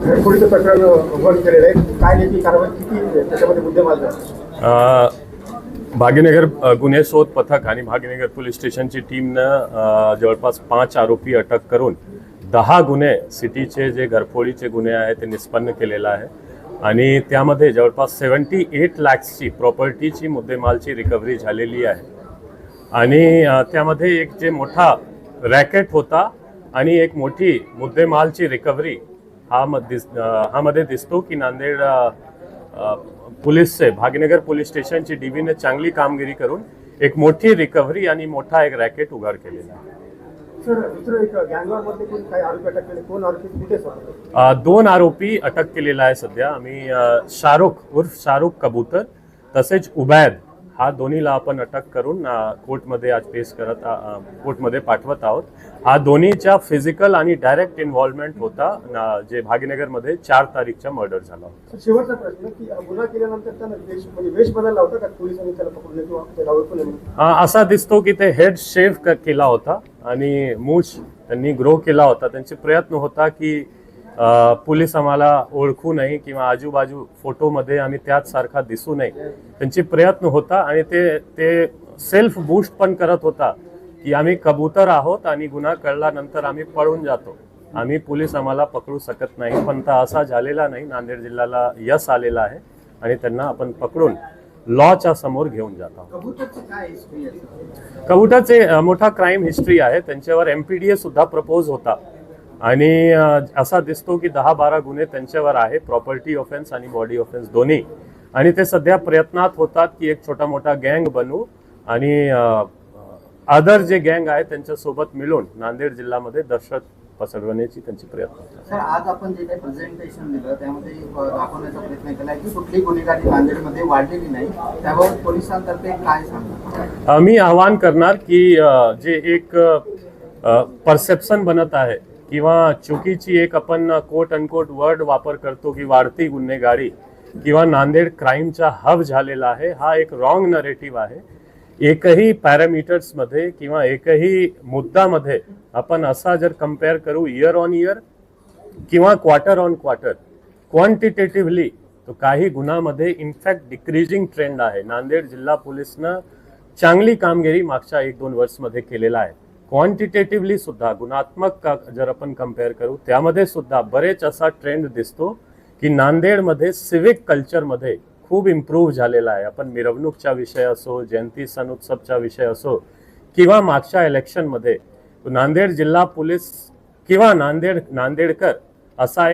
घरफोडीचं प्रकरण उघड केलेलं आहे, काय नेमकी कारवाई किती त्याच्यामध्ये मुद्देमाल भाग्यनगर गुन्हे शोध पथक आणि भाग्यनगर पोलीस स्टेशनची टीमनं जवळपास 5 आरोपी अटक करून 10 गुन्हे सिटीचे जे घरफोडीचे गुन्हे आहेत ते निष्पन्न केलेला आहे आणि त्यामध्ये जवळपास 78 लाखची प्रॉपर्टीची मुद्देमालची रिकव्हरी झालेली आहे आणि त्यामध्ये एक जे मोठा रॅकेट होता आणि एक मोठी मुद्देमालची रिकव्हरी हा मध्ये दिसतो की नांदेड पोलीसचे भाग्यनगर पोलीस स्टेशनची डीबीने चांगली कामगिरी करून एक मोठी रिकव्हरी आणि मोठा एक रॅकेट उघड केलेला आहे. सर, दुसरं एक गँगवॉरमध्ये कोण काही आरोपी अटक केले, कोण आरोपी कुठे सर? 2 आरोपी अटक केलेला आहे सध्या. आम्ही शाहरुख कबूतर तसेच उबैद हा दोन्हीला आपण अटक करून कोर्टमध्ये आज कोर्टमध्ये पाठवत आहोत. हा दोन्हीच्या फिजिकल आणि डायरेक्ट इन्व्हॉल्वमेंट होता जे भाग्यनगरमध्ये 4 तारीखचा मर्डर झाला होता. शेवटचा प्रश्न की गुन्हा केल्यानंतर त्यानं वेश बदलला होता का पोलिसांनी त्याला पकडले किंवा त्याला ओळखलं? असा दिसतो की ते हेड शेव केला होता आणि मूछ त्यांनी ग्रो केला होता. त्यांचे प्रयत्न होता की पोलीस आम्हाला ओळखू नये किंवा आजूबाजू फोटोमध्ये आम्ही त्याच सारखा दिसू नये. त्यांचे प्रयत्न होता आणि ते सेल्फ बूस्ट पण करत होता की आम्ही कबूतर आहोत आणि गुन्हा कळल्यानंतर आम्ही पळून जातो, आम्ही पोलीस आम्हाला पकडू शकत नाही. पण असा झालेला नाही. नांदेड जिल्ह्याला यश आलेला आहे आणि त्यांना आपण पकडून लॉच्या समोर घेऊन जात आहोत. कबूतरचे मोठा क्राईम हिस्ट्री आहे. त्यांच्यावर MPDA सुद्धा प्रपोज होता आणि असा दिसतो की 10-12 गुन्हे त्यांच्यावर आहे, प्रॉपर्टी ऑफेन्स आणि बॉडी ऑफेन्स दोन्ही. आणि ते सध्या प्रयत्नात होतात की एक छोटा मोठा गँग बनवू आणि अदर जे गँग आहे त्यांच्यासोबत मिळून नांदेड जिल्ह्यामध्ये दहशत पसरवण्याची त्यांची प्रयत्न होतात. सर, आज आपण जे काही प्रेझेंटेशन दिलं त्यामध्ये दाखवण्याचा प्रयत्न केला की कुठली गुन्हेगारी नांदेडमध्ये वाढलेली नाही, त्याबाबत पोलिसांतर्फे काय सांगणार? मी आवाहन करणार की जे एक परसेप्शन बनत आहे किंवा चुकीची एक आपण कोट अनकोट वर्ड वापर करतो की वाढती गुन्हेगारी किंवा नांदेड क्राईमचा हब झालेला आहे, हा एक रॉंग नरेटिव्ह आहे. एकही पॅरामीटर्समध्ये किंवा एकही मुद्दामध्ये आपण असा जर कम्पेअर करू इयर ऑन इयर किंवा क्वार्टर ऑन क्वार्टर क्वांटिटेटिव्हली तर काही गुन्ह्यामध्ये इनफॅक्ट डिक्रीजिंग ट्रेंड आहे. नांदेड जिल्हा पोलीसनं चांगली कामगिरी मागच्या 1-2 वर्षमध्ये केलेला आहे. क्वांटिटेटिव्हली सुद्धा गुणात्मक जर आपण कम्पेअर करू त्यामध्ये सुद्धा बरेच असा ट्रेंड दिसतो की नांदेडमध्ये सिविक कल्चरमध्ये खूप इम्प्रूव्ह झालेला आहे. आपण मिरवणूकचा विषय असो, जयंती सण उत्सवचा विषय असो किंवा मागच्या इलेक्शनमध्ये नांदेड जिल्हा पोलीस किंवा नांदेडकर असा